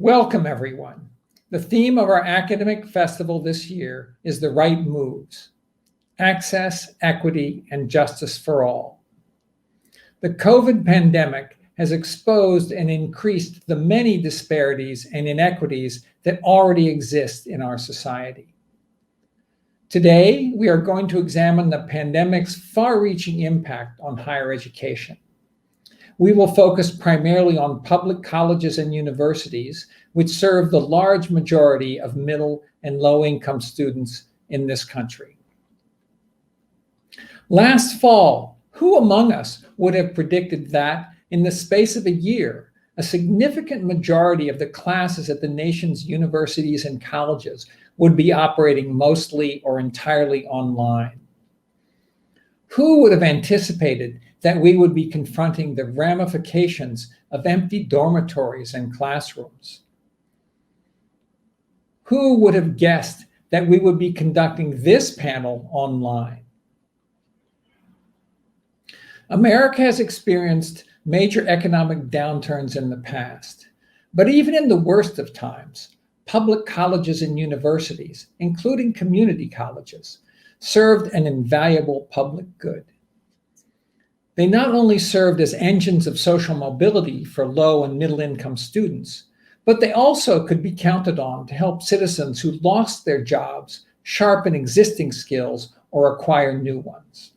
Welcome, everyone. The theme of our academic festival this year is the right moves: access, equity, and justice for all. The COVID pandemic has exposed and increased the many disparities and inequities that already exist in our society. Today, we are going to examine the pandemic's far-reaching impact on higher education. We will focus primarily on public colleges and universities, which serve the large majority of middle and low-income students in this country. Last fall, who among us would have predicted that in the space of a year, a significant majority of the classes at the nation's universities and colleges would be operating mostly or entirely online? Who would have anticipated that we would be confronting the ramifications of empty dormitories and classrooms? Who would have guessed that we would be conducting this panel online? America has experienced major economic downturns in the past, but even in the worst of times, public colleges and universities, including community colleges, served an invaluable public good. They not only served as engines of social mobility for low and middle income students, but they also could be counted on to help citizens who lost their jobs sharpen existing skills or acquire new ones.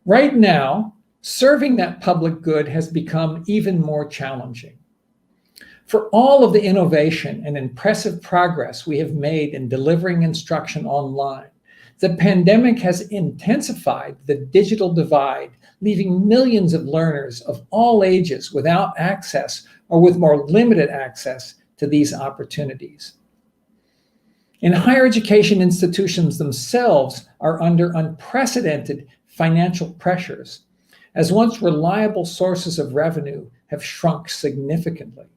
Right now, serving that public good has become even more challenging. For all of the innovation and impressive progress we have made in delivering instruction online, the pandemic has intensified the digital divide, leaving millions of learners of all ages without access or with more limited access to these opportunities. And higher education institutions themselves are under unprecedented financial pressures, as once reliable sources of revenue have shrunk significantly.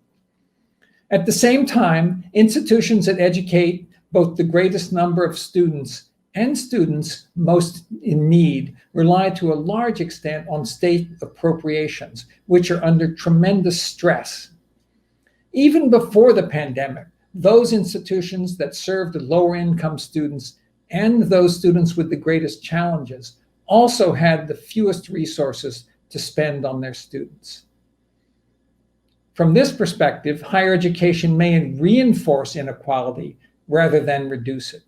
At the same time, institutions that educate both the greatest number of students and students most in need rely to a large extent on state appropriations, which are under tremendous stress. Even before the pandemic, those institutions that served lower income students and those students with the greatest challenges also had the fewest resources to spend on their students. From this perspective, higher education may reinforce inequality rather than reduce it.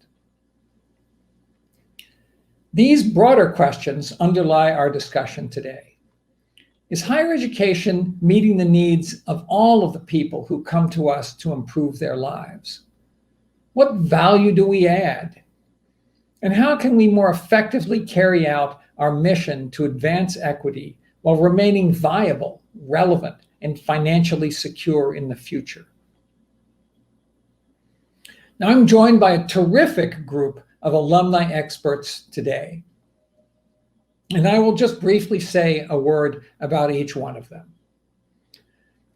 These broader questions underlie our discussion today. Is higher education meeting the needs of all of the people who come to us to improve their lives? What value do we add? And how can we more effectively carry out our mission to advance equity while remaining viable, relevant, and financially secure in the future? Now, I'm joined by a terrific group of alumni experts today, and I will just briefly say a word about each one of them.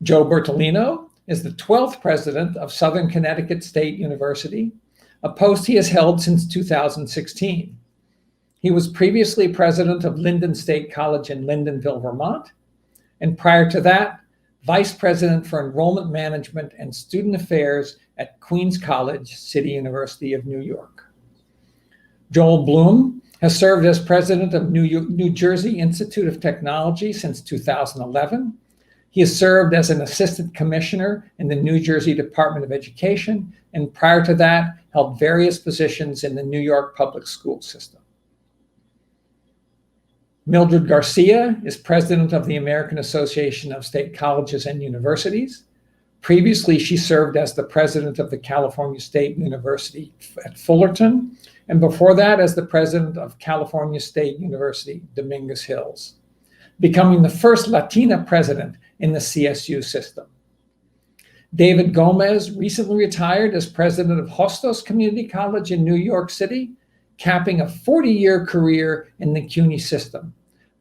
Joe Bertolino is the 12th president of Southern Connecticut State University, a post he has held since 2016. He was previously president of Linden State College in Lyndonville, Vermont, and prior to that, vice president for enrollment management and student affairs at Queens College, City University of New York. Joel Bloom has served as president of New Jersey Institute of Technology since 2011. He has served as an assistant commissioner in the New Jersey Department of Education, and prior to that, held various positions in the New York public school system. Mildred García is president of the American Association of State Colleges and Universities. Previously, she served as the president of the California State University at Fullerton, and before that as the president of California State University, Dominguez Hills, becoming the first Latina president in the CSU system. David Gómez recently retired as president of Hostos Community College in New York City, capping a 40-year career in the CUNY system.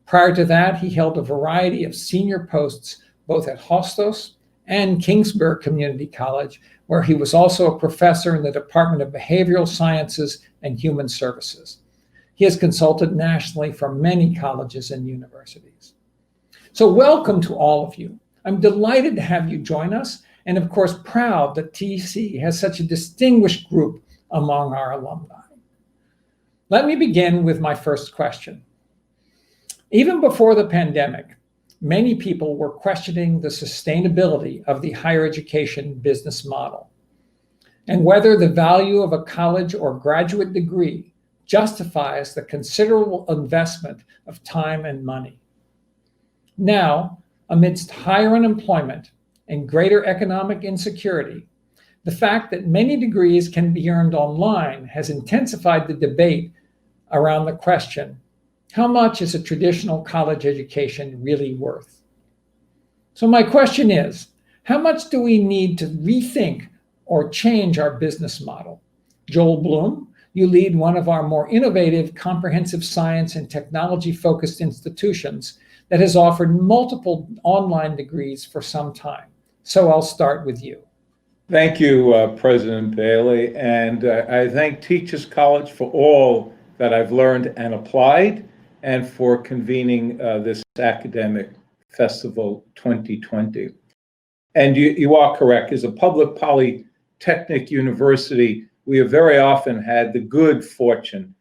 Prior to that, he held a variety of senior posts both at Hostos and Kingsburg Community College, where he was also a professor in the Department of Behavioral Sciences and Human Services. He has consulted nationally for many colleges and universities. So welcome to all of you. I'm delighted to have you join us and of course proud that TC has such a distinguished group among our alumni. Let me begin with my first question. Even before the pandemic, many people were questioning the sustainability of the higher education business model and whether the value of a college or graduate degree justifies the considerable investment of time and money. Now, amidst higher unemployment and greater economic insecurity, the fact that many degrees can be earned online has intensified the debate around the question, how much is a traditional college education really worth? So my question is, how much do we need to rethink or change our business model? Joel Bloom, you lead one of our more innovative, comprehensive science and technology-focused institutions that has offered multiple online degrees for some time. So I'll start with you. Thank you, President Bailey, and I thank Teachers College for all that I've learned and applied, and for convening this academic festival 2020. And you are correct. As a public polytechnic university, we have very often had the good fortune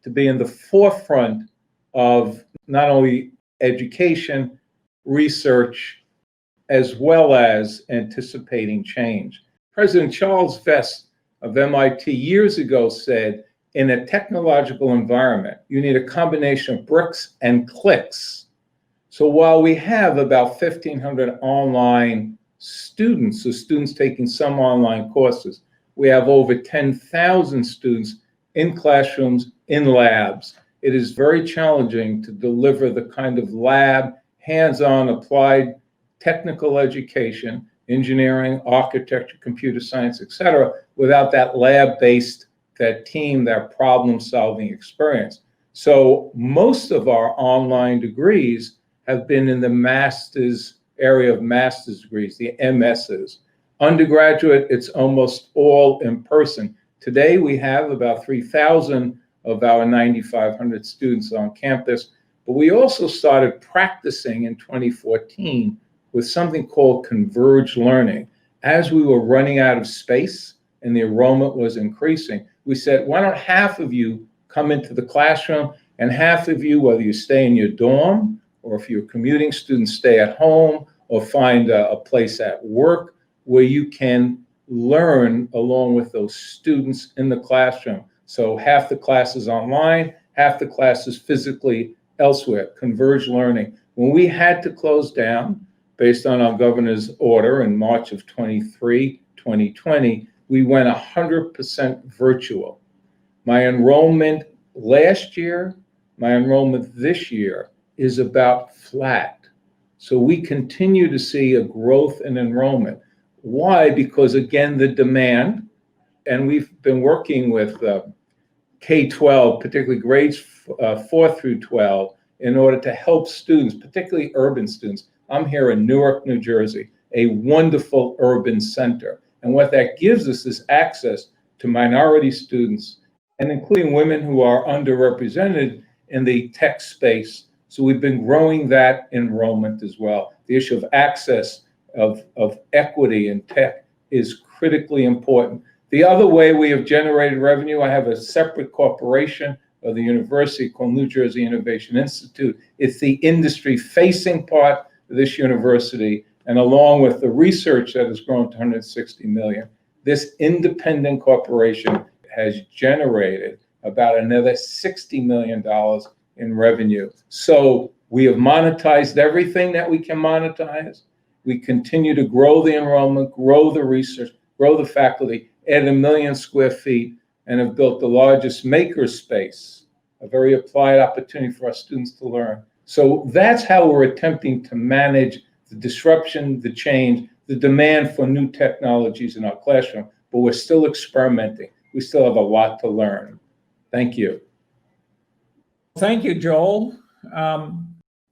to be in the forefront of not only education, research, as well as anticipating change. President Charles Vest of MIT years ago said, in a technological environment, you need a combination of bricks and clicks. So while we have about 1,500 online students, so students taking some online courses, we have over 10,000 students in classrooms, in labs. It is very challenging to deliver the kind of lab, hands-on, applied technical education, engineering, architecture, computer science, etc., without that lab-based, that team, that problem-solving experience. So most of our online degrees have been in the master's area of master's degrees, the MSs. Undergraduate, it's almost all in person. Today, we have about 3,000 of our 9,500 students on campus, but we also started practicing in 2014 with something called converged learning. As we were running out of space and the enrollment was increasing, we said, why don't half of you come into the classroom, and half of you, whether you stay in your dorm, or if you're a commuting student, stay at home, or find a place at work where you can learn along with those students in the classroom. So half the class is online, half the class is physically elsewhere, converged learning. When we had to close down, based on our governor's order in March of 2020, we went 100% virtual. My enrollment last year, my enrollment this year is about flat. So we continue to see a growth in enrollment. Why? Because again, the demand, and we've been working with K-12, particularly grades 4 through 12, in order to help students, particularly urban students. I'm here in Newark, New Jersey, a wonderful urban center. And what that gives us is access to minority students, and including women who are underrepresented in the tech space. So we've been growing that enrollment as well. The issue of access, of equity in tech is critically important. The other way we have generated revenue, I have a separate corporation of the university called New Jersey Innovation Institute. It's the industry-facing part of this university, and along with the research that has grown to 160 million, this independent corporation has generated about another $60 million in revenue. So we have monetized everything that we can monetize. We continue to grow the enrollment, grow the research, grow the faculty, add 1 million square feet, and have built the largest maker space, a very applied opportunity for our students to learn. So that's how we're attempting to manage the disruption, the change, the demand for new technologies in our classroom, but we're still experimenting. We still have a lot to learn. Thank you. Thank you, Joel.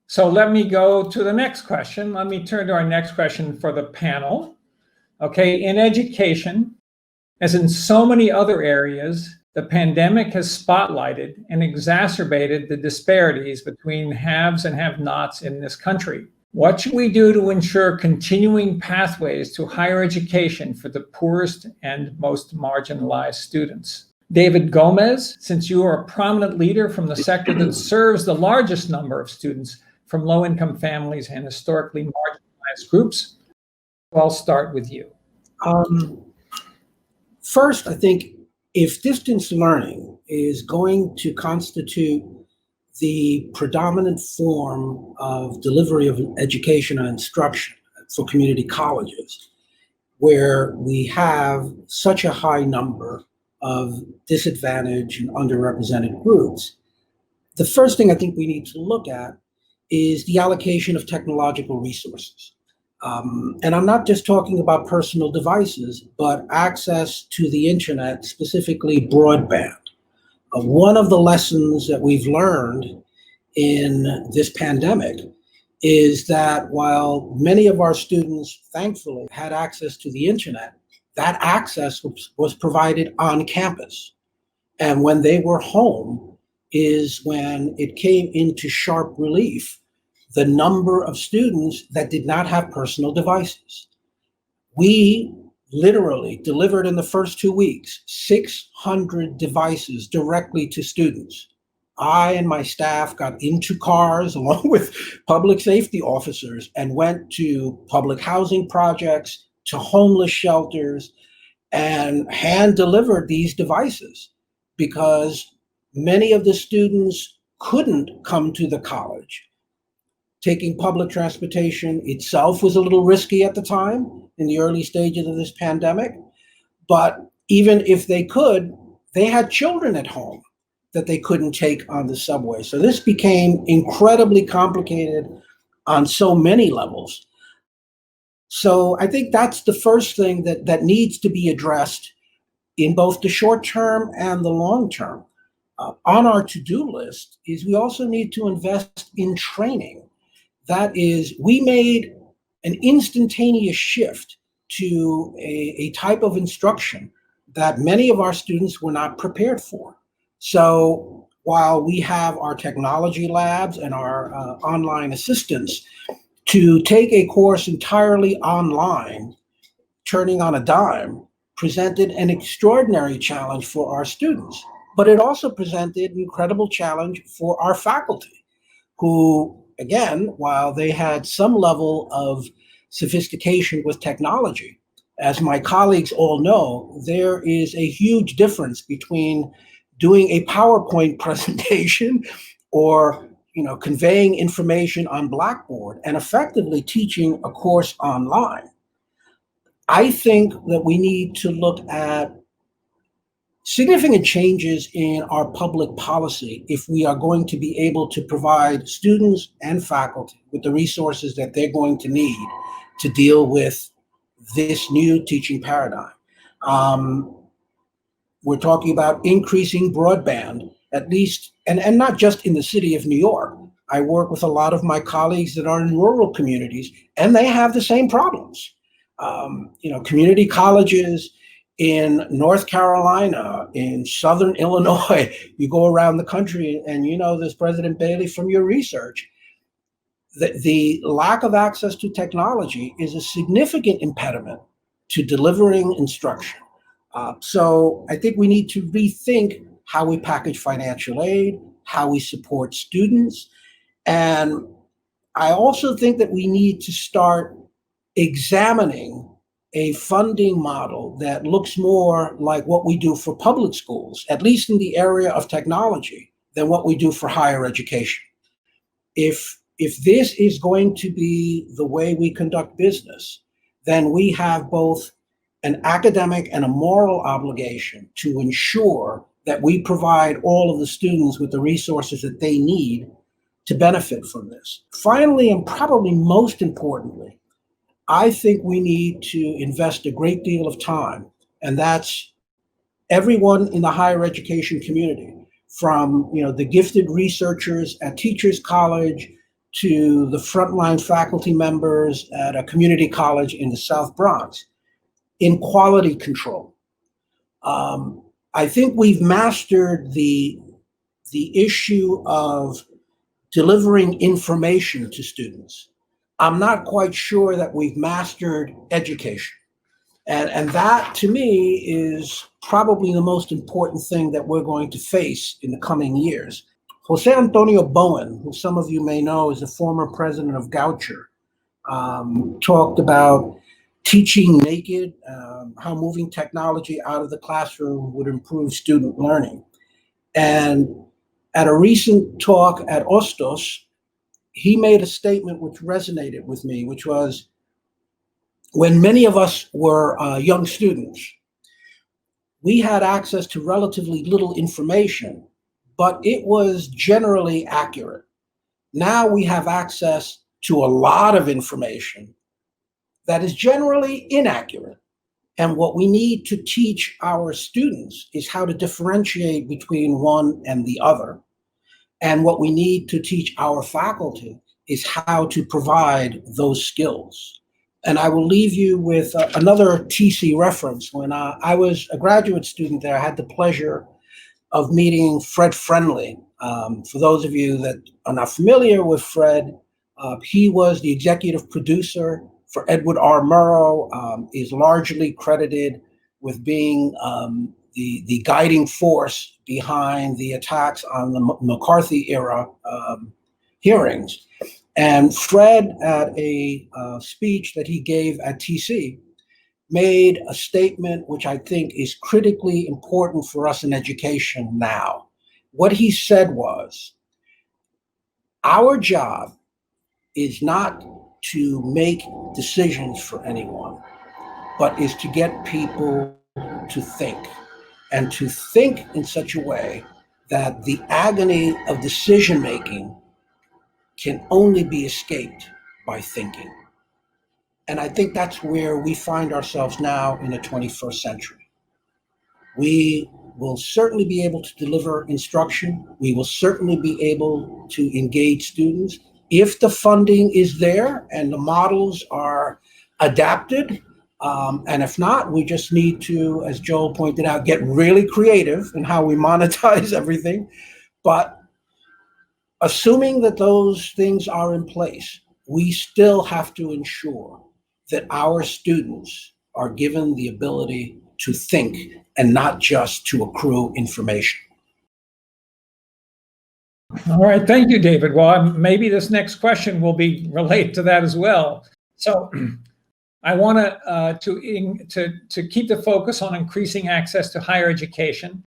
So let me go to the next question. Let me turn to our next question for the panel. Okay, in education, as in so many other areas, the pandemic has spotlighted and exacerbated the disparities between haves and have-nots in this country. What should we do to ensure continuing pathways to higher education for the poorest and most marginalized students? David Gómez, since you are a prominent leader from the sector that serves the largest number of students from low-income families and historically marginalized groups, I'll start with you. First, I think if distance learning is going to constitute the predominant form of delivery of education and instruction for community colleges, where we have such a high number of disadvantaged and underrepresented groups, the first thing I think we need to look at is the allocation of technological resources. And I'm not just talking about personal devices, but access to the internet, specifically broadband. One of the lessons that we've learned in this pandemic is that while many of our students, thankfully, had access to the internet, that access was provided on campus. And when they were home is when it came into sharp relief the number of students that did not have personal devices. We literally delivered in the first 2 weeks 600 devices directly to students. I and my staff got into cars along with public safety officers and went to public housing projects, to homeless shelters, and hand delivered these devices because many of the students couldn't come to the college. Taking public transportation itself was a little risky at the time in the early stages of this pandemic. But even if they could, they had children at home that they couldn't take on the subway. So this became incredibly complicated on so many levels. So I think that's the first thing that needs to be addressed in both the short term and the long term. On our to-do list is we also need to invest in training. That is, we made an instantaneous shift to a type of instruction that many of our students were not prepared for. So while we have our technology labs and our online assistants, to take a course entirely online, turning on a dime, presented an extraordinary challenge for our students. But it also presented an incredible challenge for our faculty, who, again, while they had some level of sophistication with technology, as my colleagues all know, there is a huge difference between doing a PowerPoint presentation or conveying information on Blackboard and effectively teaching a course online. I think that we need to look at significant changes in our public policy if we are going to be able to provide students and faculty with the resources that they're going to need to deal with this new teaching paradigm. We're talking about increasing broadband, at least, and not just in the city of New York. I work with a lot of my colleagues that are in rural communities, and they have the same problems. Community colleges in North Carolina, in Southern Illinois, you go around the country, and you know this, President Bailey, from your research, the lack of access to technology is a significant impediment to delivering instruction. So I think we need to rethink how we package financial aid, how we support students. And I also think that we need to start examining a funding model that looks more like what we do for public schools, at least in the area of technology, than what we do for higher education. If this is going to be the way we conduct business, then we have both an academic and a moral obligation to ensure that we provide all of the students with the resources that they need to benefit from this. Finally, and probably most importantly, I think we need to invest a great deal of time, and that's everyone in the higher education community, from the gifted researchers at Teachers College to the frontline faculty members at a community college in the South Bronx, in quality control. I think we've mastered the issue of delivering information to students. I'm not quite sure that we've mastered education. And that, to me, is probably the most important thing that we're going to face in the coming years. Jose Antonio Bowen, who some of you may know is the former president of Goucher, talked about teaching naked, how moving technology out of the classroom would improve student learning. And at a recent talk at Hostos, he made a statement which resonated with me, which was, when many of us were young students, we had access to relatively little information, but it was generally accurate. Now we have access to a lot of information that is generally inaccurate. And what we need to teach our students is how to differentiate between one and the other. And what we need to teach our faculty is how to provide those skills. And I will leave you with another TC reference. When I was a graduate student there, I had the pleasure of meeting Fred Friendly. For those of you that are not familiar with Fred, he was the executive producer for Edward R. Murrow, is largely credited with being the guiding force behind the attacks on the McCarthy era hearings. And Fred, at a speech that he gave at TC, made a statement which I think is critically important for us in education now. What he said was, our job is not to make decisions for anyone, but is to get people to think, and to think in such a way that the agony of decision-making can only be escaped by thinking. And I think that's where we find ourselves now in the 21st century. We will certainly be able to deliver instruction. We will certainly be able to engage students if the funding is there and the models are adapted. And if not, we just need to, as Joel pointed out, get really creative in how we monetize everything. But assuming that those things are in place, we still have to ensure that our students are given the ability to think and not just to accrue information. All right, thank you, David. Well, maybe this next question will be related to that as well. So I want to keep the focus on increasing access to higher education.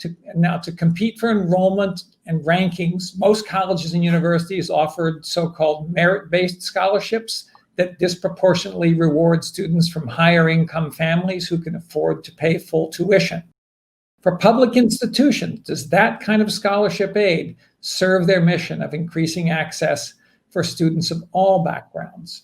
To compete for enrollment and rankings, most colleges and universities offered so-called merit-based scholarships that disproportionately reward students from higher income families who can afford to pay full tuition. For public institutions, does that kind of scholarship aid serve their mission of increasing access for students of all backgrounds?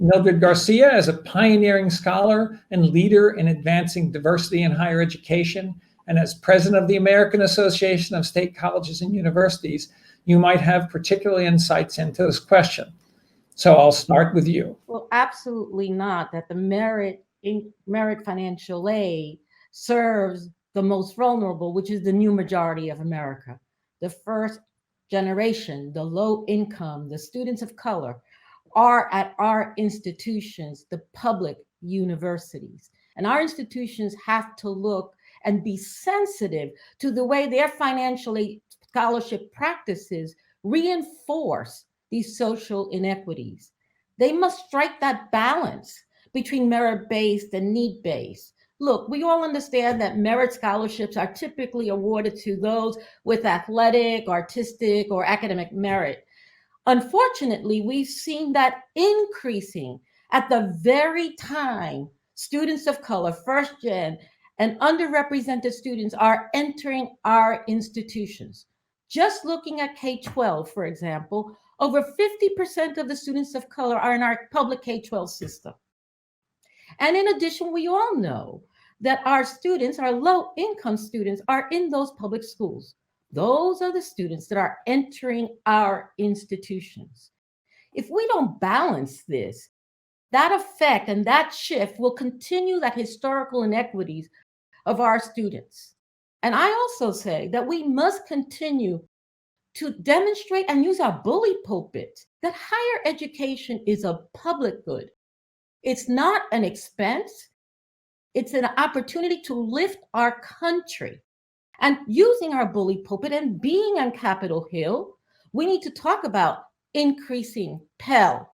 Mildred García, as a pioneering scholar and leader in advancing diversity in higher education, and as president of the American Association of State Colleges and Universities, you might have particular insights into this question. So I'll start with you. Well, absolutely not. That the merit financial aid serves the most vulnerable, which is the new majority of America. The first generation, the low income, the students of color are at our institutions, the public universities. And our institutions have to look and be sensitive to the way their financial aid scholarship practices reinforce these social inequities. They must strike that balance between merit-based and need-based. Look, we all understand that merit scholarships are typically awarded to those with athletic, artistic, or academic merit. Unfortunately, we've seen that increasing at the very time students of color, first gen, and underrepresented students are entering our institutions. Just looking at K-12, for example, over 50% of the students of color are in our public K-12 system. And in addition, we all know that our students, our low-income students, are in those public schools. Those are the students that are entering our institutions. If we don't balance this, that effect and that shift will continue that historical inequities of our students. And I also say that we must continue to demonstrate and use our bully pulpit that higher education is a public good. It's not an expense. It's an opportunity to lift our country. And using our bully pulpit and being on Capitol Hill, we need to talk about increasing Pell.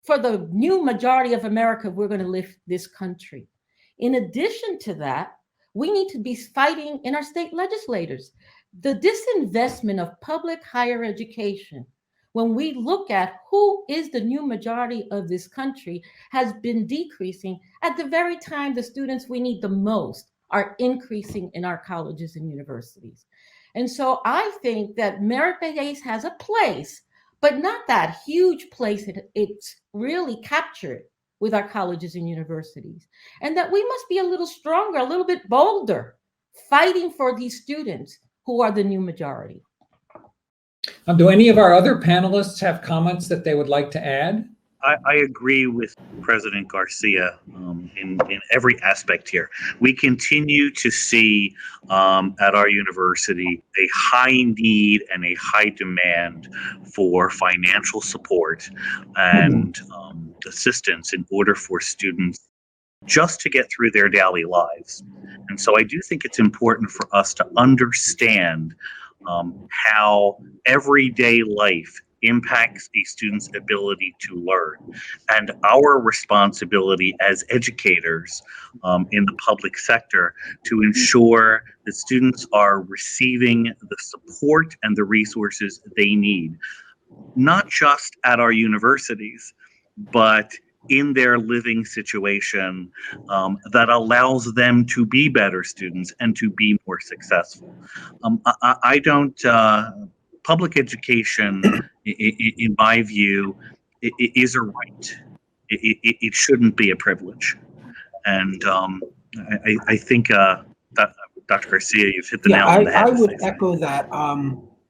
For the new majority of America, we're going to lift this country. In addition to that, we need to be fighting in our state legislators. The disinvestment of public higher education, when we look at who is the new majority of this country, has been decreasing at the very time the students we need the most are increasing in our colleges and universities. And so I think that merit-based has a place, but not that huge place it's really captured with our colleges and universities. And that we must be a little stronger, a little bit bolder, fighting for these students who are the new majority. Do any of our other panelists have comments that they would like to add? I agree with President Garcia in every aspect here. We continue to see at our university a high need and a high demand for financial support and assistance in order for students just to get through their daily lives. And so I do think it's important for us to understand how everyday life impacts a student's ability to learn, and our responsibility as educators in the public sector to ensure that students are receiving the support and the resources they need, not just at our universities, but in their living situation that allows them to be better students and to be more successful. I don't, public education, in my view, is a right. It shouldn't be a privilege. And I think that Dr. Garcia, you've hit the nail on the head. I would echo that.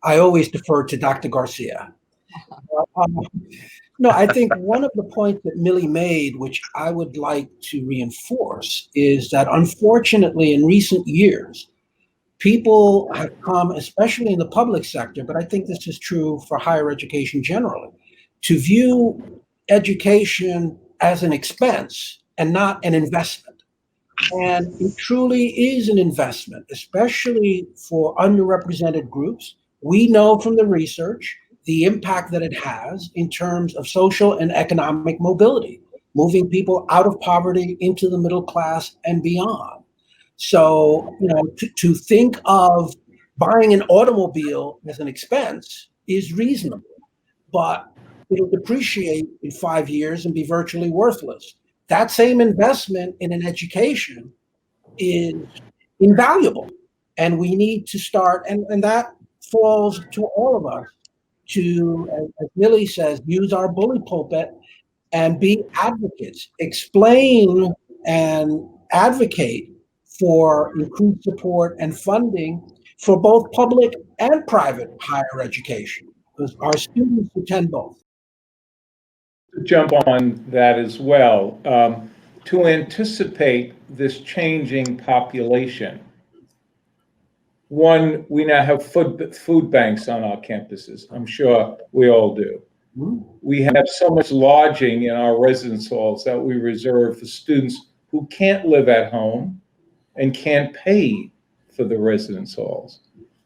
I always defer to Dr. Garcia. No, I think one of the points that Millie made, which I would like to reinforce, is that unfortunately in recent years, people have come, especially in the public sector, but I think this is true for higher education generally, to view education as an expense and not an investment. And it truly is an investment, especially for underrepresented groups. We know from the research the impact that it has in terms of social and economic mobility, moving people out of poverty into the middle class and beyond. So, to think of buying an automobile as an expense is reasonable, but it'll depreciate in 5 years and be virtually worthless. That same investment in an education is invaluable. And we need to start, and that falls to all of us to, as Millie says, use our bully pulpit and be advocates, explain and advocate for increased support and funding for both public and private higher education, because our students attend both. To jump on that as well, to anticipate this changing population. One, we now have food banks on our campuses. I'm sure we all do. We have so much lodging in our residence halls that we reserve for students who can't live at home and can't pay for the residence halls.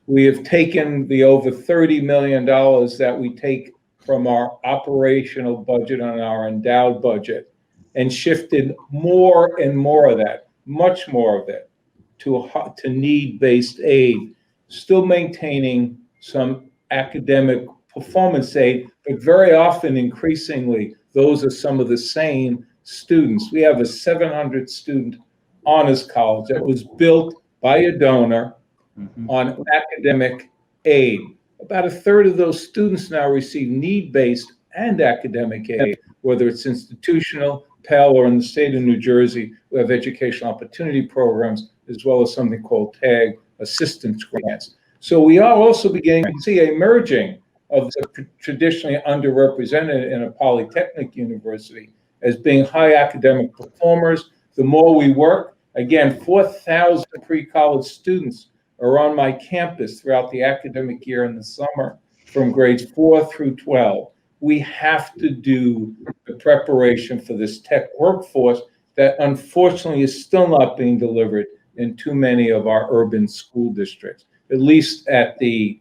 We have taken the over $30 million that we take from our operational budget on our endowed budget and shifted more and more of that, much more of it, to need-based aid, still maintaining some academic performance aid, but very often, increasingly, those are some of the same students. We have a 700 student honors college that was built by a donor on academic aid. About a third of those students now receive need-based and academic aid, whether it's institutional, Pell, or in the state of New Jersey, we have educational opportunity programs, as well as something called TAG assistance grants. So we are also beginning to see a merging of the traditionally underrepresented in a polytechnic university as being high academic performers. The more we work, again, 4,000 pre-college students are on my campus throughout the academic year in the summer from grades 4 through 12. We have to do the preparation for this tech workforce that unfortunately is still not being delivered in too many of our urban school districts, at least at the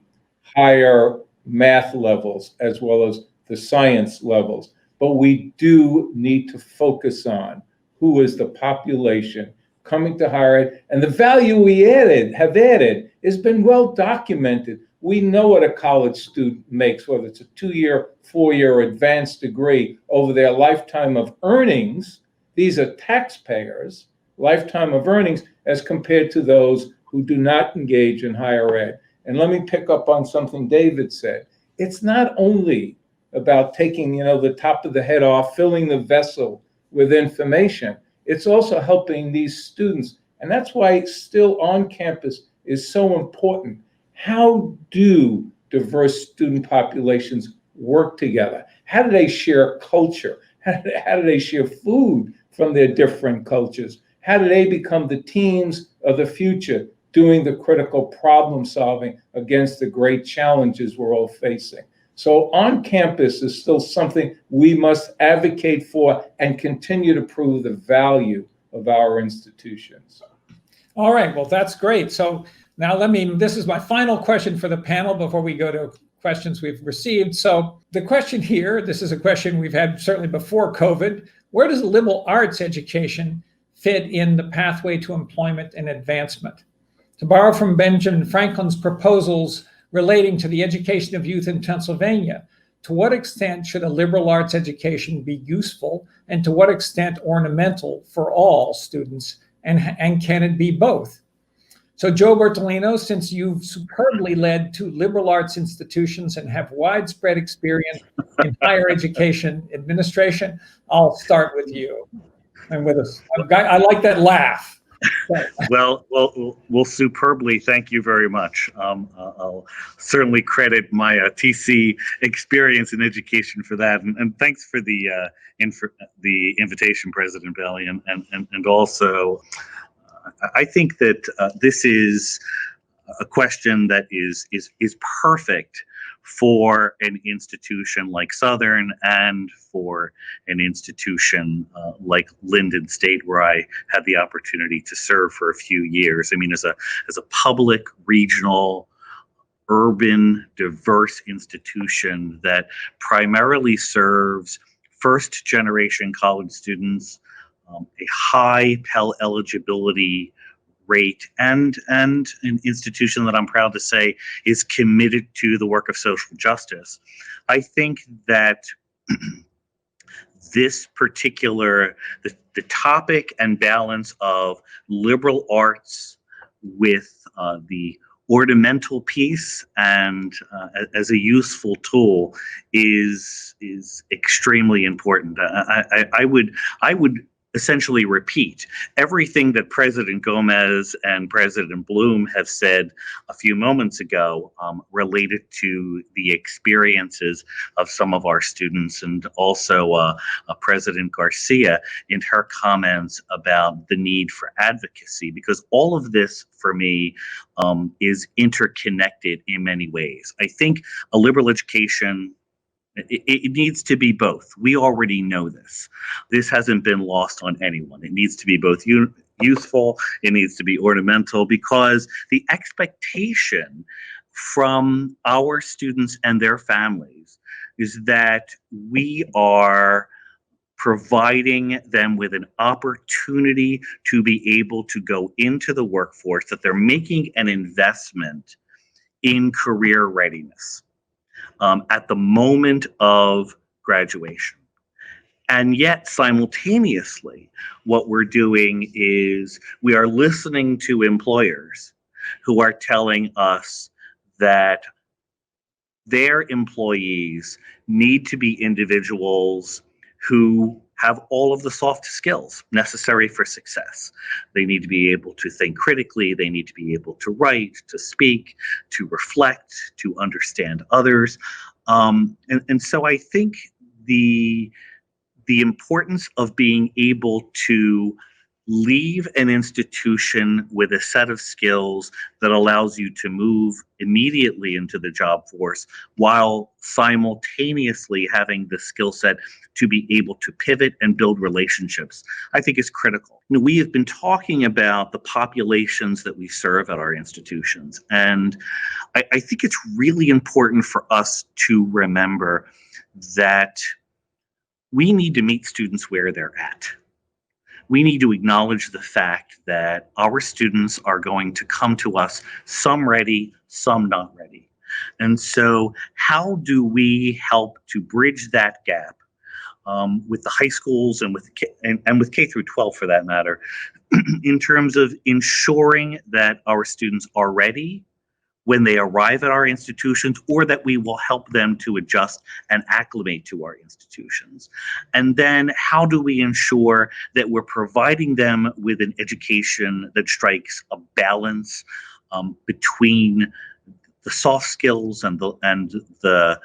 higher math levels as well as the science levels. But we do need to focus on who is the population coming to higher ed, and the value we have added has been well documented. We know what a college student makes, whether it's a 2-year, 4-year advanced degree over their lifetime of earnings. These are taxpayers' lifetime of earnings as compared to those who do not engage in higher ed. And let me pick up on something David said. It's not only about taking, the top of the head off, filling the vessel with information. It's also helping these students. And that's why still on campus is so important. How do diverse student populations work together? How do they share culture? How do they share food from their different cultures? How do they become the teams of the future, doing the critical problem solving against the great challenges we're all facing? So on campus is still something we must advocate for and continue to prove the value of our institutions. All right, well, that's great. So now this is my final question for the panel before we go to questions we've received. So the question here, this is a question we've had certainly before COVID. Where does liberal arts education fit in the pathway to employment and advancement? To borrow from Benjamin Franklin's proposals relating to the education of youth in Pennsylvania, to what extent should a liberal arts education be useful, and to what extent ornamental for all students, and can it be both? So Joe Bertolino, since you've superbly led 2 liberal arts institutions and have widespread experience in higher education administration, I'll start with you. And I like that laugh. Well, superbly. Thank you very much. I'll certainly credit my TC experience in education for that, and thanks for the invitation, President Bailey, and also I think that this is a question that is perfect for an institution like Southern and for an institution like Linden State, where I had the opportunity to serve for a few years. I mean, as a public, regional, urban, diverse institution that primarily serves first-generation college students, a high Pell eligibility rate, and an institution that I'm proud to say is committed to the work of social justice. I think that this particular, the topic and balance of liberal arts with the ornamental piece and as a useful tool is extremely important. I would essentially repeat everything that President Gómez and President Bloom have said a few moments ago related to the experiences of some of our students, and also President García in her comments about the need for advocacy, because all of this for me is interconnected in many ways. I think a liberal education, it needs to be both. We already know this. This hasn't been lost on anyone. It needs to be both useful, it needs to be ornamental, because the expectation from our students and their families is that we are providing them with an opportunity to be able to go into the workforce, that they're making an investment in career readiness at the moment of graduation. And yet, simultaneously, what we're doing is we are listening to employers who are telling us that their employees need to be individuals who have all of the soft skills necessary for success. They need to be able to think critically. They need to be able to write, to speak, to reflect, to understand others. And so I think the importance of being able to leave an institution with a set of skills that allows you to move immediately into the job force while simultaneously having the skill set to be able to pivot and build relationships, I think is critical. You know, we have been talking about the populations that we serve at our institutions, and I think it's really important for us to remember that we need to meet students where they're at. We need to acknowledge the fact that our students are going to come to us, some ready, some not ready. And so how do we help to bridge that gap with the high schools and with K through 12 for that matter, in terms of ensuring that our students are ready when they arrive at our institutions, or that we will help them to adjust and acclimate to our institutions? And then how do we ensure that we're providing them with an education that strikes a balance between the soft skills and the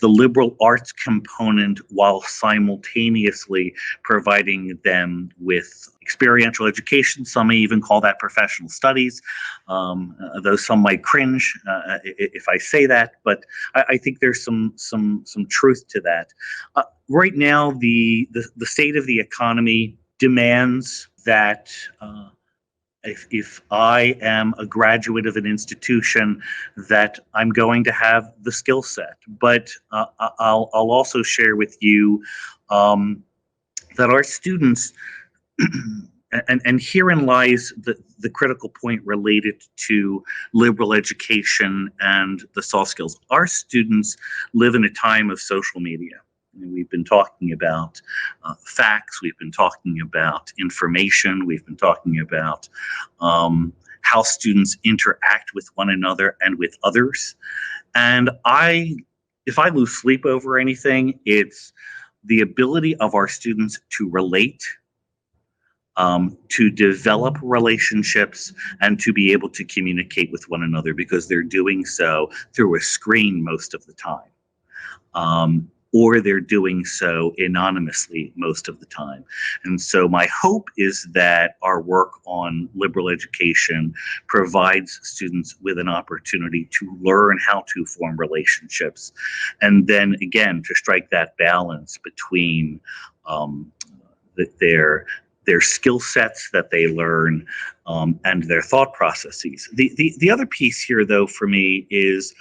liberal arts component, while simultaneously providing them with experiential education? Some may even call that professional studies, though some might cringe if I say that, but I think there's some truth to that. Right now, the state of the economy demands that if I am a graduate of an institution, that I'm going to have the skill set. But I'll also share with you that our students, and herein lies the critical point related to liberal education and the soft skills. Our students live in a time of social media. We've been talking about facts, we've been talking about information, we've been talking about how students interact with one another and with others. And if I lose sleep over anything, it's the ability of our students to relate, to develop relationships, and to be able to communicate with one another, because they're doing so through a screen most of the time. Or they're doing so anonymously most of the time. And so my hope is that our work on liberal education provides students with an opportunity to learn how to form relationships, and then again to strike that balance between their skill sets that they learn and their thought processes. The other piece here, though, for me is,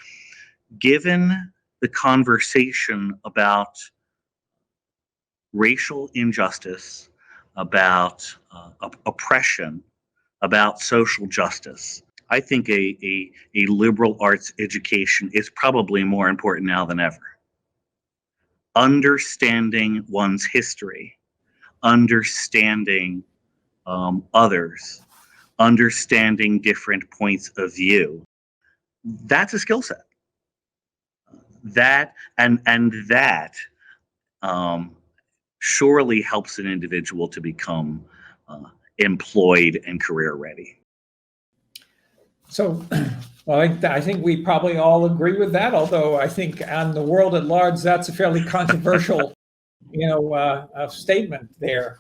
given the conversation about racial injustice, about oppression, about social justice, I think a liberal arts education is probably more important now than ever. Understanding one's history, understanding others, understanding different points of view, that's a skill set. That surely helps an individual to become employed and career ready. So, well, I think we probably all agree with that, although I think on the world at large, that's a fairly controversial, statement there.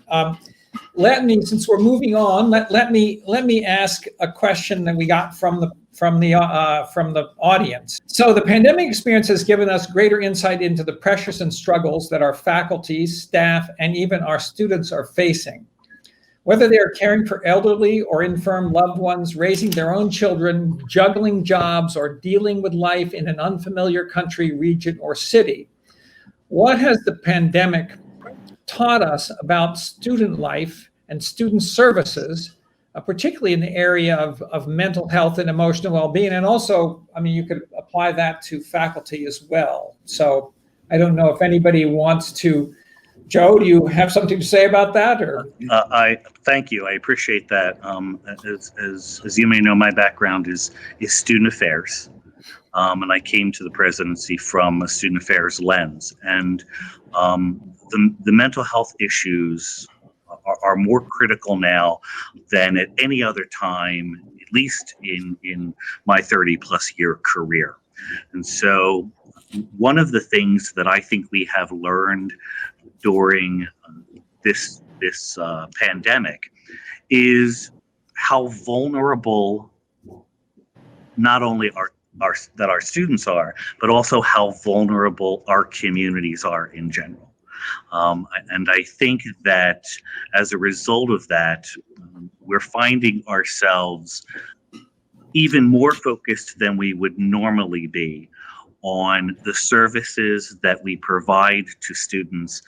Since we're moving on, let me ask a question that we got from the audience. So the pandemic experience has given us greater insight into the pressures and struggles that our faculties, staff, and even our students are facing. Whether they are caring for elderly or infirm loved ones, raising their own children, juggling jobs, or dealing with life in an unfamiliar country, region, or city. What has the pandemic taught us about student life and student services, particularly in the area of mental health and emotional well-being? And also, you could apply that to faculty as well. So I don't know if anybody wants to. Joe, do you have something to say about that? Or I thank you. I appreciate that. As you may know, my background is student affairs, and I came to the presidency from a student affairs lens. And the mental health issues are more critical now than at any other time, at least in my 30-plus year career. And so, one of the things that I think we have learned during this pandemic is how vulnerable not only our students are, but also how vulnerable our communities are in general. And I think that as a result of that, we're finding ourselves even more focused than we would normally be on the services that we provide to students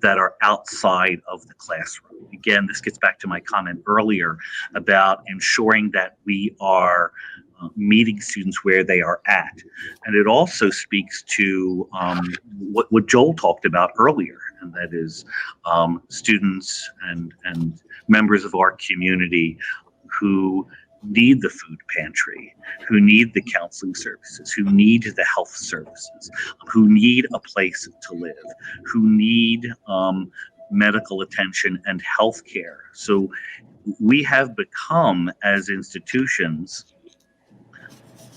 that are outside of the classroom. Again, this gets back to my comment earlier about ensuring that we are meeting students where they are at. And it also speaks to what Joel talked about earlier, and that is students and members of our community who need the food pantry, who need the counseling services, who need the health services, who need a place to live, who need medical attention and health care. So we have become, as institutions,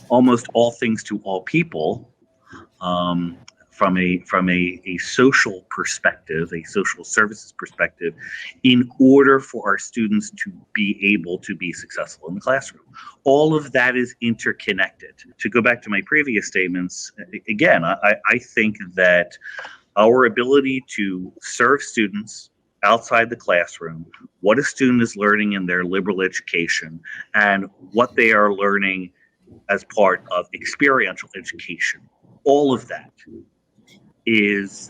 almost all things to all people, from a social perspective, a social services perspective, in order for our students to be able to be successful in the classroom. All of that is interconnected. To go back to my previous statements, again, I think that our ability to serve students outside the classroom, what a student is learning in their liberal education, and what they are learning as part of experiential education, all of that is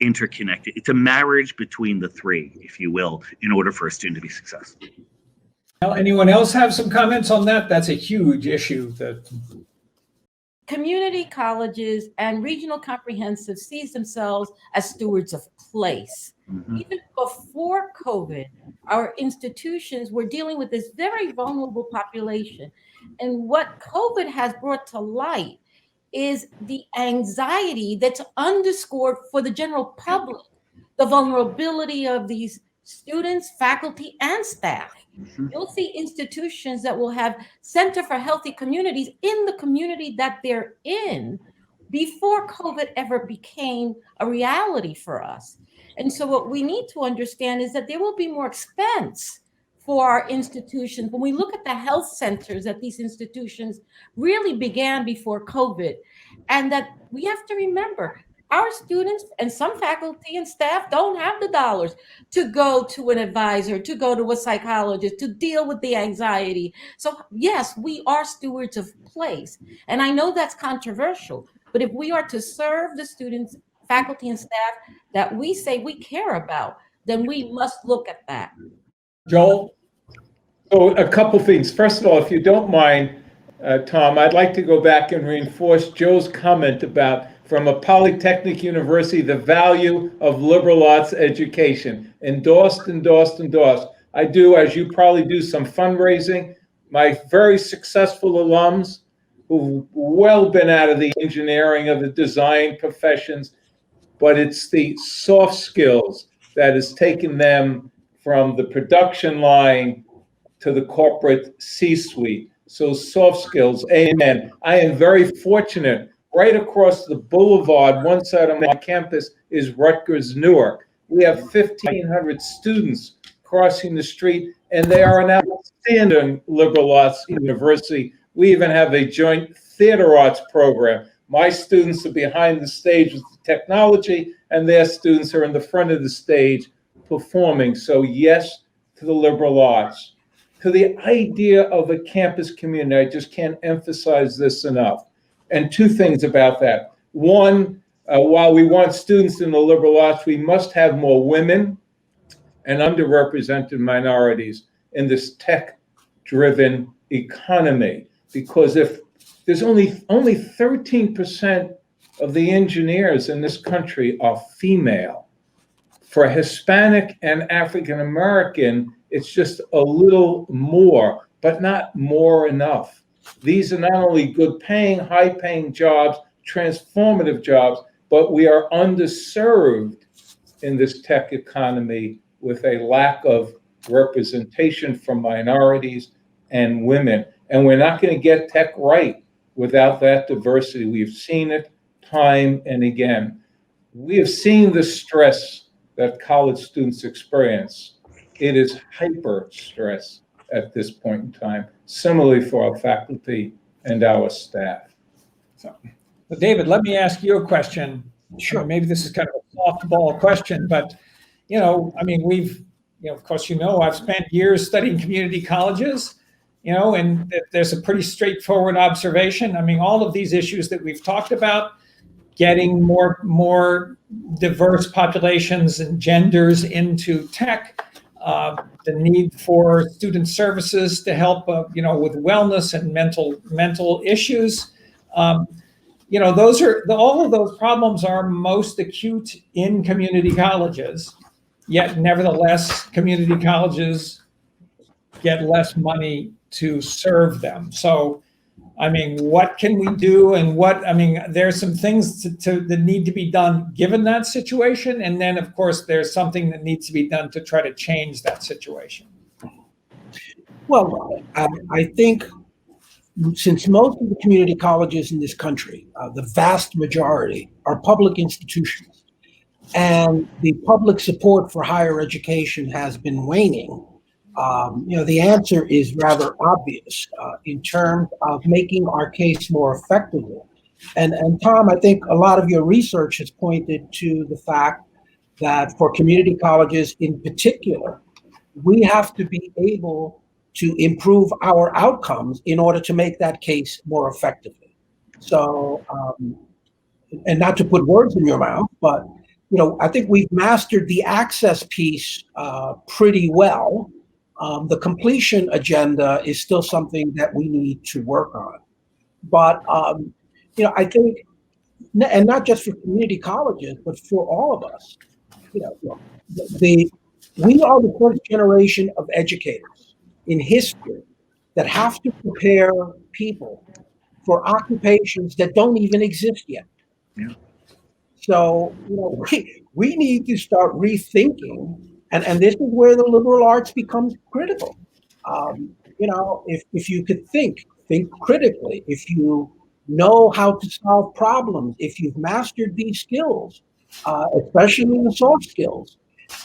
interconnected. It's a marriage between the three, if you will, in order for a student to be successful. Now, anyone else have some comments on that? That's a huge issue. That Community colleges and regional comprehensive sees themselves as stewards of place. Mm-hmm. Even before COVID, our institutions were dealing with this very vulnerable population. And what COVID has brought to light is the anxiety that's underscored for the general public, the vulnerability of these students, faculty, and staff. Mm-hmm. You'll see institutions that will have Center for Healthy Communities in the community that they're in before COVID ever became a reality for us. And so what we need to understand is that there will be more expense for our institutions. When we look at the health centers that these institutions really began before COVID, and that we have to remember our students and some faculty and staff don't have the dollars to go to an advisor, to go to a psychologist, to deal with the anxiety. So yes, we are stewards of place. And I know that's controversial, but if we are to serve the students, faculty, and staff that we say we care about, then we must look at that. Joel? So a couple things. First of all, if you don't mind, Tom, I'd like to go back and reinforce Joe's comment about, from a polytechnic university, the value of liberal arts education. Endorsed, endorsed, endorsed. I do, as you probably do, some fundraising. My very successful alums who've well been out of the engineering of the design professions, but it's the soft skills that has taken them from the production line to the corporate C-suite. So soft skills, amen. I am very fortunate. Right across the boulevard, one side of my campus is Rutgers Newark. We have 1,500 students crossing the street, and they are an outstanding liberal arts university. We even have a joint theater arts program. My students are behind the stage with the technology, and their students are in the front of the stage performing. So yes to the liberal arts. To the idea of a campus community, I just can't emphasize this enough. And two things about that. One, while we want students in the liberal arts, we must have more women and underrepresented minorities in this tech-driven economy. Because if there's only 13% of the engineers in this country are female. For Hispanic and African American, it's just a little more, but not more enough. These are not only good paying, high paying jobs, transformative jobs, but we are underserved in this tech economy with a lack of representation from minorities and women. And we're not going to get tech right without that diversity. We've seen it time and again. We have seen the stress that college students experience. it is hyper stress at this point in time, similarly for our faculty and our staff. So, but David, let me ask you a question. Sure. Maybe this is kind of a softball question, but, I mean, of course, I've spent years studying community colleges, and there's a pretty straightforward observation. I mean, all of these issues that we've talked about, getting more diverse populations and genders into tech, the need for student services to help, with wellness and mental issues. Those are all of those problems are most acute in community colleges, yet nevertheless, community colleges get less money to serve them. So, I mean, what can we do? And there's some things that need to be done given that situation. And then, of course, there's something that needs to be done to try to change that situation. Well, I think since most of the community colleges in this country, the vast majority are public institutions, and the public support for higher education has been waning, the answer is rather obvious in terms of making our case more effectively. And Tom, I think a lot of your research has pointed to the fact that for community colleges in particular, we have to be able to improve our outcomes in order to make that case more effectively. So, and not to put words in your mouth, but I think we've mastered the access piece pretty well. The completion agenda is still something that we need to work on. But, I think, and not just for community colleges, but for all of us, we are the first generation of educators in history that have to prepare people for occupations that don't even exist yet. Yeah. So, we need to start rethinking, and this is where the liberal arts becomes critical. If you could think critically, if you know how to solve problems, if you've mastered these skills, especially the soft skills,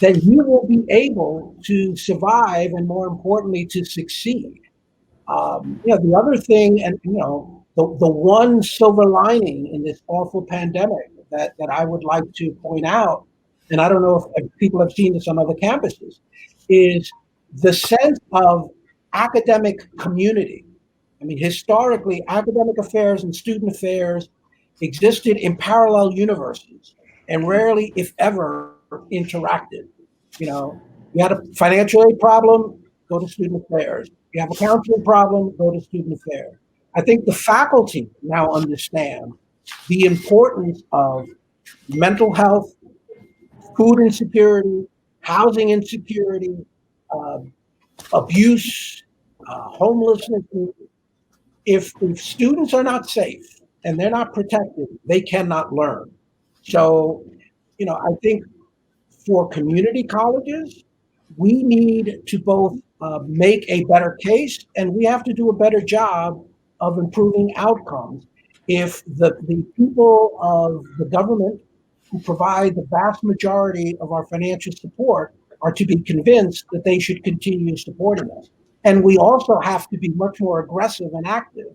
then you will be able to survive and, more importantly, to succeed. The other thing, and the one silver lining in this awful pandemic that I would like to point out, and I don't know if people have seen this on other campuses, is the sense of academic community. I mean, historically, academic affairs and student affairs existed in parallel universes and rarely, if ever, interacted. You had a financial aid problem, go to student affairs. You have a counseling problem, go to student affairs. I think the faculty now understand the importance of mental health, food insecurity, housing insecurity, abuse, homelessness. If students are not safe and they're not protected, they cannot learn. So, I think for community colleges, we need to both make a better case, and we have to do a better job of improving outcomes. If the people of the government who provide the vast majority of our financial support are to be convinced that they should continue supporting us. And we also have to be much more aggressive and active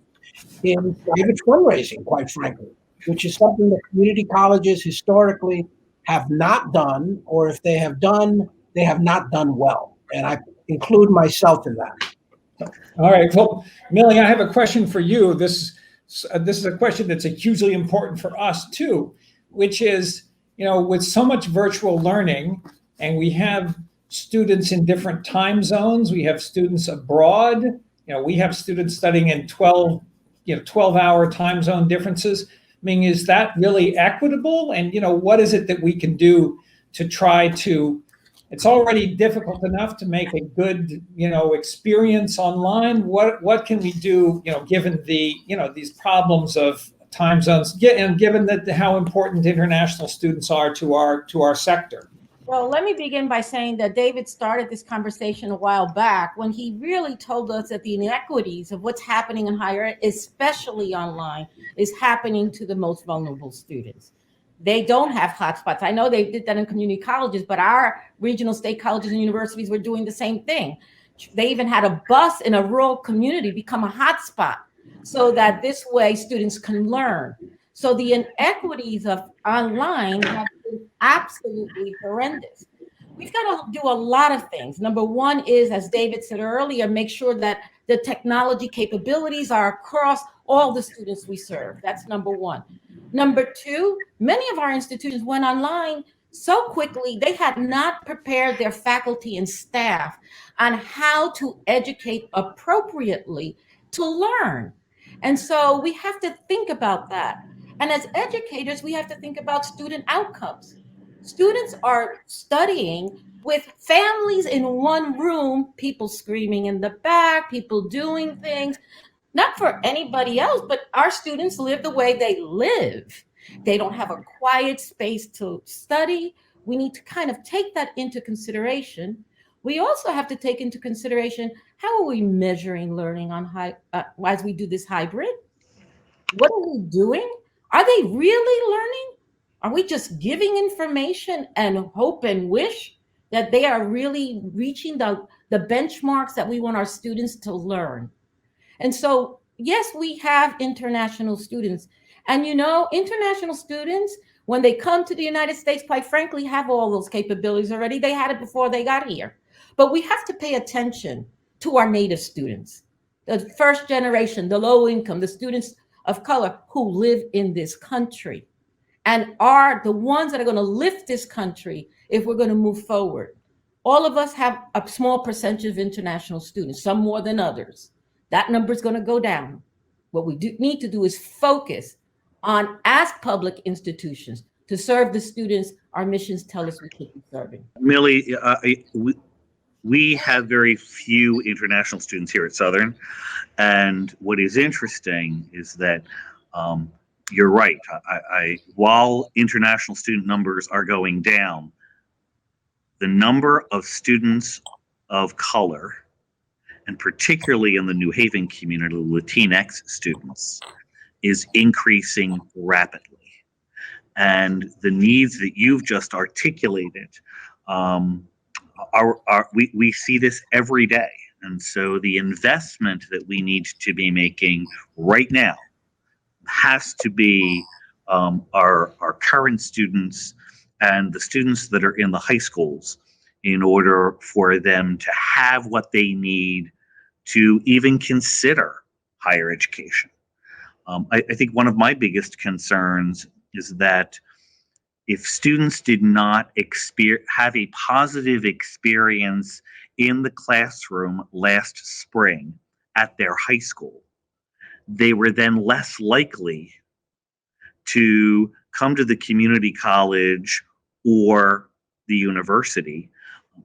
in private fundraising, quite frankly, which is something that community colleges historically have not done, or if they have done, they have not done well. And I include myself in that. All right. Well, Millie, I have a question for you. This is a question that's hugely important for us too, which is, with so much virtual learning, and we have students in different time zones, we have students abroad, we have students studying in 12-hour time zone differences. I mean, is that really equitable? And, what is it that we can do to try to, it's already difficult enough to make a good, experience online. What can we do, given the, these problems of time zones, and given that how important international students are to our sector? Well, let me begin by saying that David started this conversation a while back when he really told us that the inequities of what's happening in higher ed, especially online, is happening to the most vulnerable students. They don't have hotspots. I know they did that in community colleges, but our regional state colleges and universities were doing the same thing. They even had a bus in a rural community become a hotspot so that this way students can learn. So the inequities of online have been absolutely horrendous. We've got to do a lot of things. Number one is, as David said earlier, make sure that the technology capabilities are across all the students we serve. That's number one. Number two, many of our institutions went online so quickly, they had not prepared their faculty and staff on how to educate appropriately to learn. And so we have to think about that. And as educators, we have to think about student outcomes. Students are studying with families in one room, people screaming in the back, people doing things, not for anybody else, but our students live the way they live. They don't have a quiet space to study. We need to kind of take that into consideration. We also have to take into consideration, how are we measuring learning on as we do this hybrid? What are we doing? Are they really learning? Are we just giving information and hope and wish that they are really reaching the benchmarks that we want our students to learn? And so, yes, we have international students. And international students, when they come to the United States, quite frankly, have all those capabilities already. They had it before they got here. But we have to pay attention to our native students, the first generation, the low income, the students of color who live in this country and are the ones that are going to lift this country if we're going to move forward. All of us have a small percentage of international students, some more than others. That number is going to go down. What we need to do is focus on, as public institutions, to serve the students our missions tell us we should be serving. Millie, we have very few international students here at Southern. And what is interesting is that you're right. While international student numbers are going down, the number of students of color, and particularly in the New Haven community, Latinx students, is increasing rapidly. And the needs that you've just articulated, we see this every day. And so the investment that we need to be making right now has to be our current students and the students that are in the high schools, in order for them to have what they need to even consider higher education. I think one of my biggest concerns is that if students did not have a positive experience in the classroom last spring at their high school, they were then less likely to come to the community college or the university,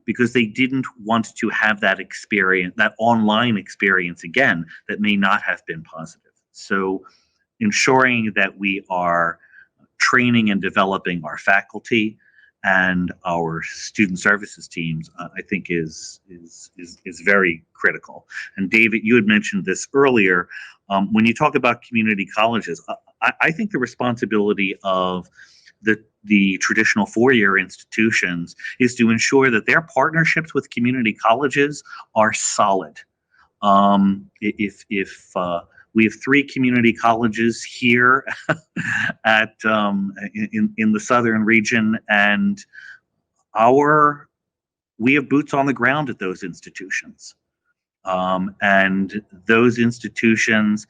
because they didn't want to have that experience, that online experience again, that may not have been positive. So ensuring that we are training and developing our faculty and our student services teams, I think is very critical. And David, you had mentioned this earlier. When you talk about community colleges, I think the responsibility of the traditional four-year institutions is to ensure that their partnerships with community colleges are solid. If we have 3 community colleges here at in the southern region, and we have boots on the ground at those institutions, and those institutions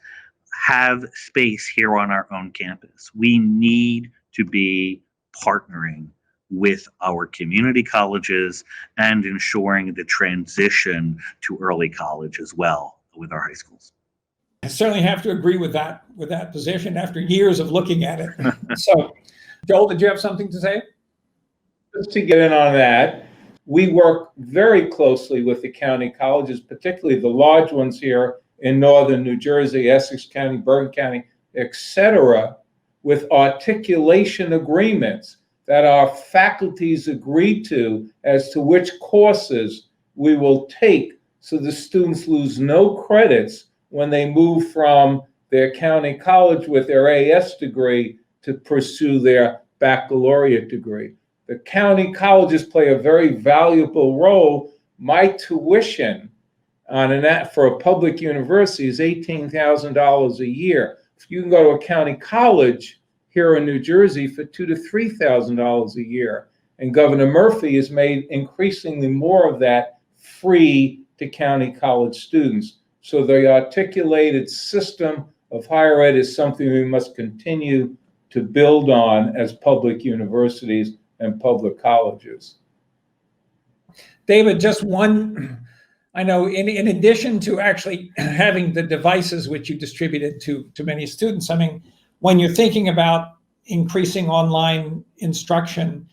have space here on our own campus. We need to be partnering with our community colleges and ensuring the transition to early college as well with our high schools. I certainly have to agree with that position after years of looking at it. So, Joel, did you have something to say? Just to get in on that, we work very closely with the county colleges, particularly the large ones here in northern New Jersey, Essex County, Bergen County, etc., with articulation agreements that our faculties agree to as to which courses we will take, so the students lose no credits when they move from their county college with their AS degree to pursue their baccalaureate degree. The county colleges play a very valuable role. My tuition for a public university is $18,000 a year. You can go to a county college here in New Jersey for $2,000 to $3,000 a year. And Governor Murphy has made increasingly more of that free to county college students. So the articulated system of higher ed is something we must continue to build on as public universities and public colleges. David, just one, I know in addition to actually having the devices which you distributed to many students, I mean, when you're thinking about increasing online instruction,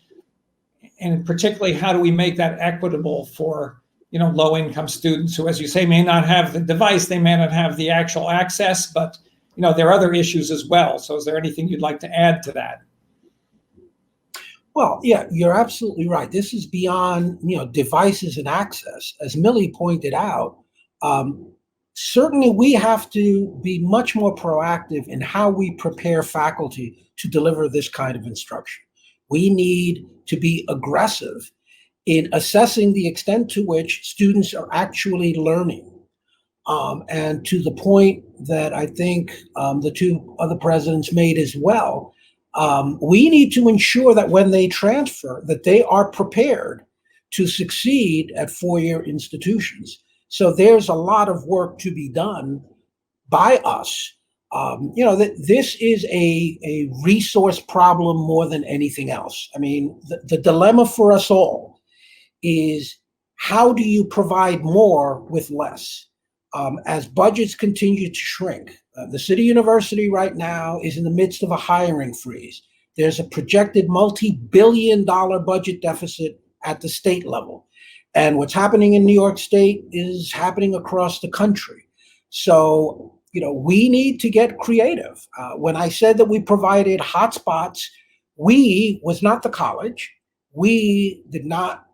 and particularly how do we make that equitable for, low-income students who, as you say, may not have the device, they may not have the actual access, but, there are other issues as well. So is there anything you'd like to add to that? Well, yeah, you're absolutely right. This is beyond, devices and access. As Millie pointed out, certainly we have to be much more proactive in how we prepare faculty to deliver this kind of instruction. We need to be aggressive in assessing the extent to which students are actually learning. And to the point that I think the two other presidents made as well, we need to ensure that when they transfer, that they are prepared to succeed at four-year institutions. So there's a lot of work to be done by us. That this is a resource problem more than anything else. I mean, the dilemma for us all is, how do you provide more with less? As budgets continue to shrink, the City University right now is in the midst of a hiring freeze. There's a projected multi-billion-dollar budget deficit at the state level. And what's happening in New York State is happening across the country. So, we need to get creative. When I said that we provided hotspots, we was not the college. We did not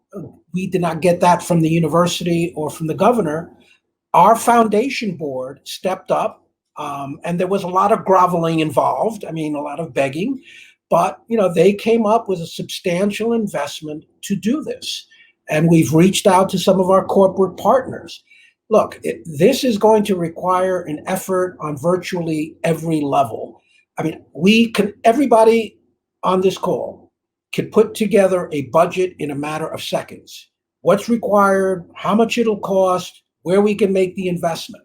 get that from the university or from the governor. Our foundation board stepped up, and there was a lot of groveling involved. I mean, a lot of begging, but they came up with a substantial investment to do this. And we've reached out to some of our corporate partners. Look, this is going to require an effort on virtually every level. I mean, everybody on this call can put together a budget in a matter of seconds. What's required, how much it'll cost, where we can make the investment.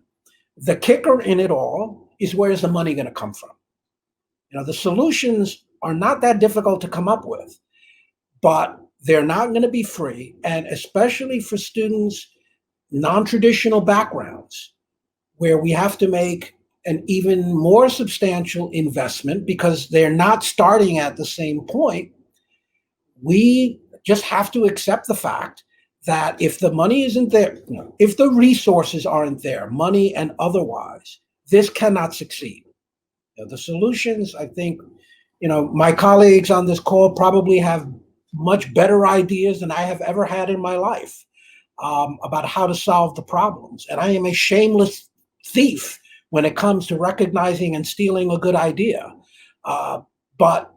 The kicker in it all is, where's the money going to come from? The solutions are not that difficult to come up with, but they're not going to be free. And especially for students, non-traditional backgrounds, where we have to make an even more substantial investment because they're not starting at the same point, we just have to accept the fact that if the money isn't there, if the resources aren't there, money and otherwise, this cannot succeed. The solutions, I think, my colleagues on this call probably have much better ideas than I have ever had in my life about how to solve the problems. And I am a shameless thief when it comes to recognizing and stealing a good idea. But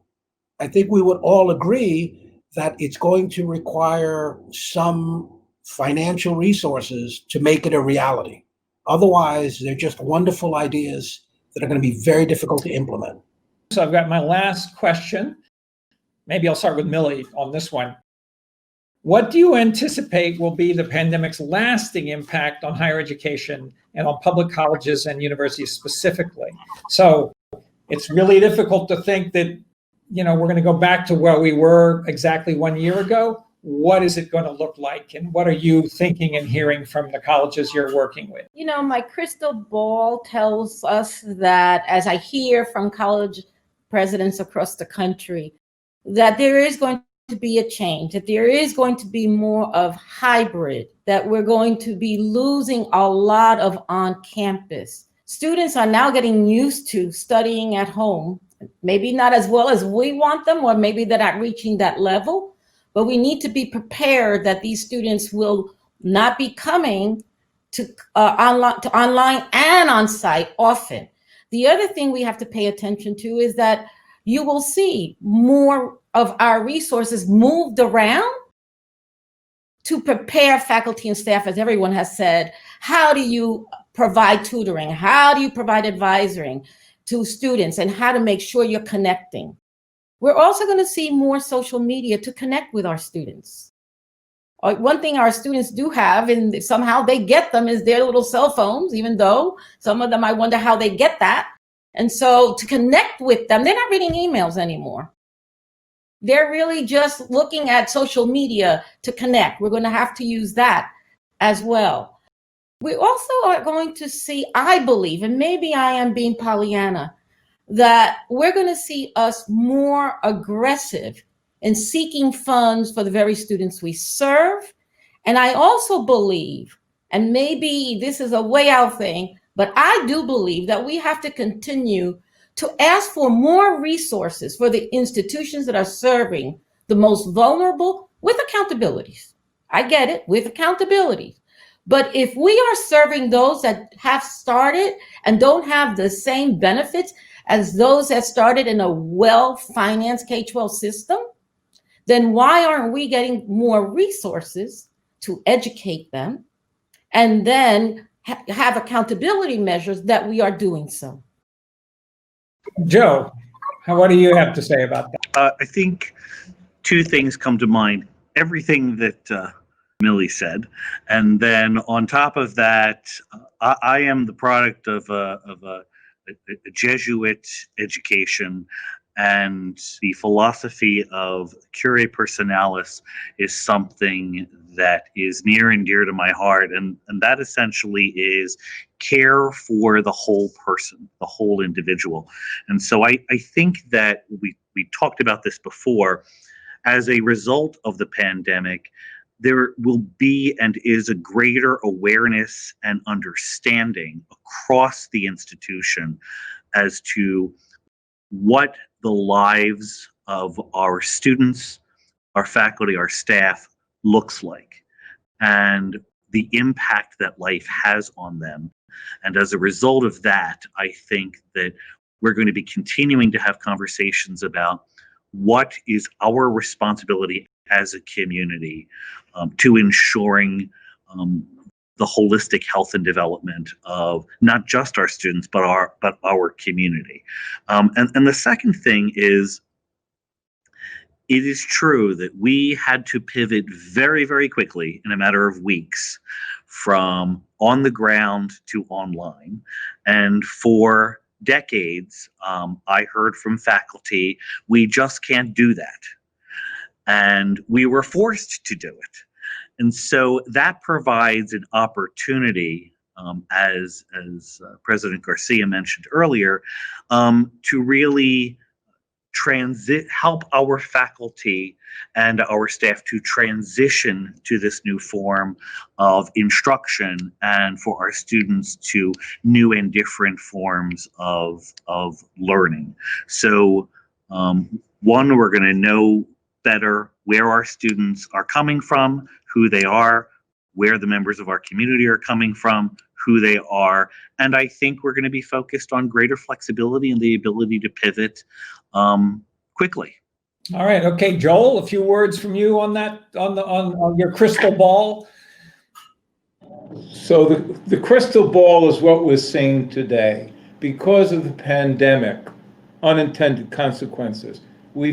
I think we would all agree that it's going to require some financial resources to make it a reality. Otherwise, they're just wonderful ideas that are going to be very difficult to implement. So I've got my last question. Maybe I'll start with Millie on this one. What do you anticipate will be the pandemic's lasting impact on higher education and on public colleges and universities specifically? So it's really difficult to think that, we're going to go back to where we were exactly 1 year ago. What is it going to look like? And what are you thinking and hearing from the colleges you're working with? My crystal ball tells us that, as I hear from college presidents across the country, that there is going to be a change, that there is going to be more of hybrid, that we're going to be losing a lot of on-campus. Students are now getting used to studying at home, maybe not as well as we want them, or maybe they're not reaching that level, but we need to be prepared that these students will not be coming to online and on-site often. The other thing we have to pay attention to is that you will see more of our resources moved around to prepare faculty and staff, as everyone has said. How do you provide tutoring? How do you provide advising to students, and how to make sure you're connecting? We're also going to see more social media to connect with our students. One thing our students do have, and somehow they get them, is their little cell phones, even though some of them, I wonder how they get that. And so to connect with them, they're not reading emails anymore. They're really just looking at social media to connect. We're going to have to use that as well. We also are going to see, I believe, and maybe I am being Pollyanna, that we're going to see us more aggressive in seeking funds for the very students we serve. And I also believe, and maybe this is a way out thing, but I do believe that we have to continue to ask for more resources for the institutions that are serving the most vulnerable, with accountabilities. I get it, with accountabilities. But if we are serving those that have started and don't have the same benefits as those that started in a well-financed K-12 system, then why aren't we getting more resources to educate them and then have accountability measures that we are doing so? Joe, what do you have to say about that? I think two things come to mind. Everything that Millie said, and then on top of that, I am the product of a Jesuit education, and the philosophy of curae personalis is something that is near and dear to my heart, and that essentially is care for the whole person, the whole individual. And so I think that we talked about this before. As a result of the pandemic, there will be and is a greater awareness and understanding across the institution as to what the lives of our students, our faculty, our staff looks like, and the impact that life has on them. And as a result of that, I think that we're going to be continuing to have conversations about what is our responsibility as a community to ensuring the holistic health and development of not just our students, but our community. And the second thing is, it is true that we had to pivot very, very quickly in a matter of weeks from on the ground to online. And for decades, I heard from faculty, we just can't do that. And we were forced to do it. And so that provides an opportunity, as President Garcia mentioned earlier, to really help our faculty and our staff to transition to this new form of instruction, and for our students to new and different forms of learning. So one, we're going to know better where our students are coming from, who they are, where the members of our community are coming from, who they are. And I think we're going to be focused on greater flexibility and the ability to pivot quickly. All right. Okay, Joel, a few words from you on that, on your crystal ball. So the crystal ball is what we're seeing today. Because of the pandemic, unintended consequences, we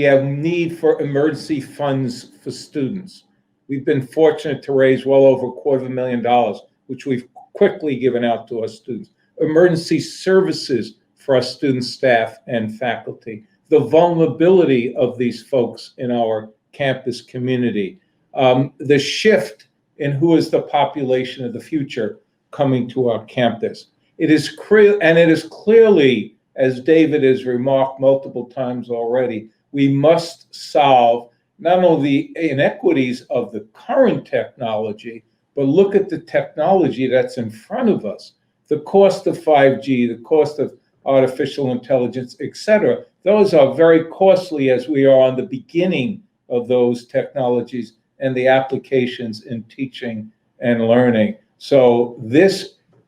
have need for emergency funds for students. We've been fortunate to raise well over $250,000, which we've quickly given out to our students. Emergency services for our student, staff, and faculty. The vulnerability of these folks in our campus community. The shift in who is the population of the future coming to our campus. It is clearly, as David has remarked multiple times already, we must solve not only the inequities of the current technology, but look at the technology that's in front of us. The cost of 5G, the cost of artificial intelligence, et cetera. Those are very costly as we are on the beginning of those technologies and the applications in teaching and learning. So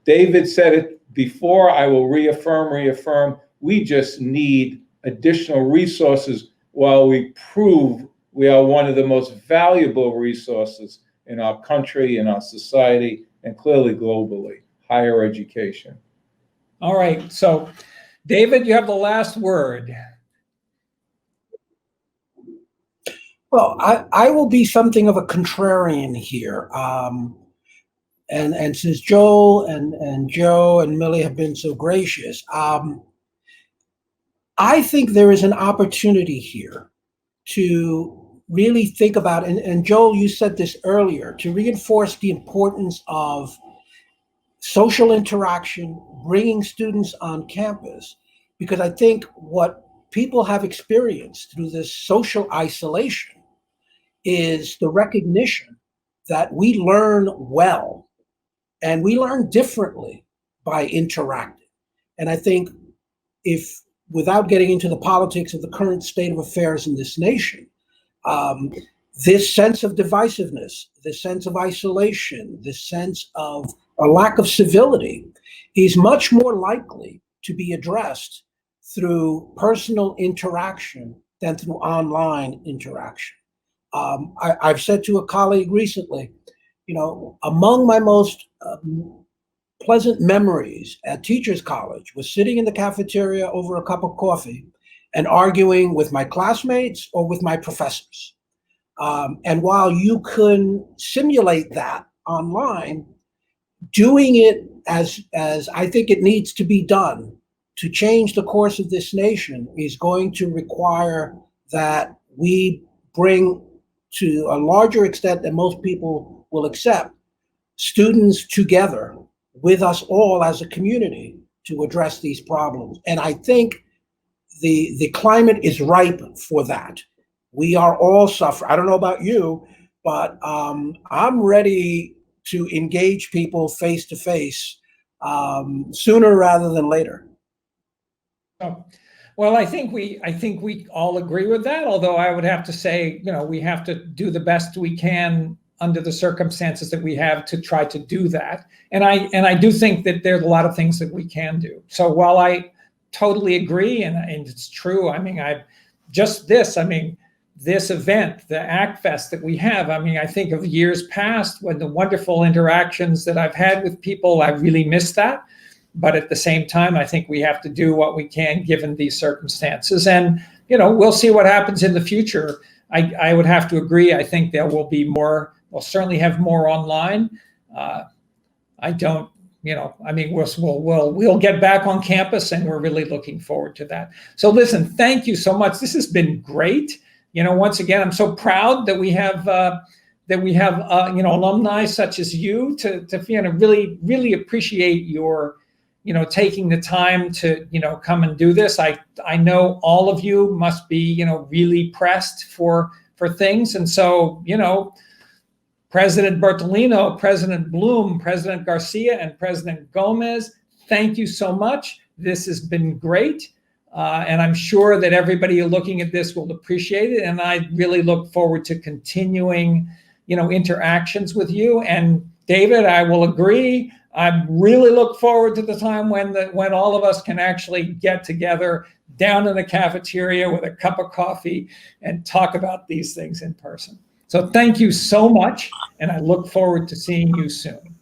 David said it before, I will reaffirm, we just need additional resources while we prove we are one of the most valuable resources in our country, in our society, and clearly globally, higher education. All right. So, David, you have the last word. Well, I will be something of a contrarian here. And since Joel and Joe and Millie have been so gracious, I think there is an opportunity here to really think about, and Joel, you said this earlier, to reinforce the importance of social interaction, bringing students on campus, because I think what people have experienced through this social isolation is the recognition that we learn well and we learn differently by interacting. And I think if, without getting into the politics of the current state of affairs in this nation, this sense of divisiveness, this sense of isolation, this sense of a lack of civility is much more likely to be addressed through personal interaction than through online interaction. I've said to a colleague recently, you know, among my most pleasant memories at Teachers College was sitting in the cafeteria over a cup of coffee and arguing with my classmates or with my professors. And while you can simulate that online, doing it as I think it needs to be done to change the course of this nation is going to require that we bring, to a larger extent than most people will accept, students together with us all as a community to address these problems. And I think the climate is ripe for that. We are all suffering. I don't know about you, but I'm ready to engage people face to face sooner rather than later. Oh, well, I think we all agree with that. Although I would have to say, you know, we have to do the best we can under the circumstances that we have to try to do that. And I do think that there's a lot of things that we can do. So while I totally agree, and it's true, I mean, this event, the ACT Fest that we have, I mean, I think of years past when the wonderful interactions that I've had with people, I really miss that. But at the same time, I think we have to do what we can given these circumstances. And, you know, we'll see what happens in the future. I would have to agree. I think there will be more, we'll certainly have more online. I don't, you know, I mean, we'll get back on campus, and we're really looking forward to that. So listen, thank you so much. This has been great. You know, once again, I'm so proud that we have you know, alumni such as you to you know, really appreciate your, you know, taking the time to, you know, come and do this. I know all of you must be, you know, really pressed for things. And so, you know, President Bertolino, President Bloom, President Garcia, and President Gómez, thank you so much. This has been great. And I'm sure that everybody looking at this will appreciate it. And I really look forward to continuing, you know, interactions with you. And David, I will agree. I really look forward to the time when all of us can actually get together down in the cafeteria with a cup of coffee and talk about these things in person. So thank you so much, and I look forward to seeing you soon.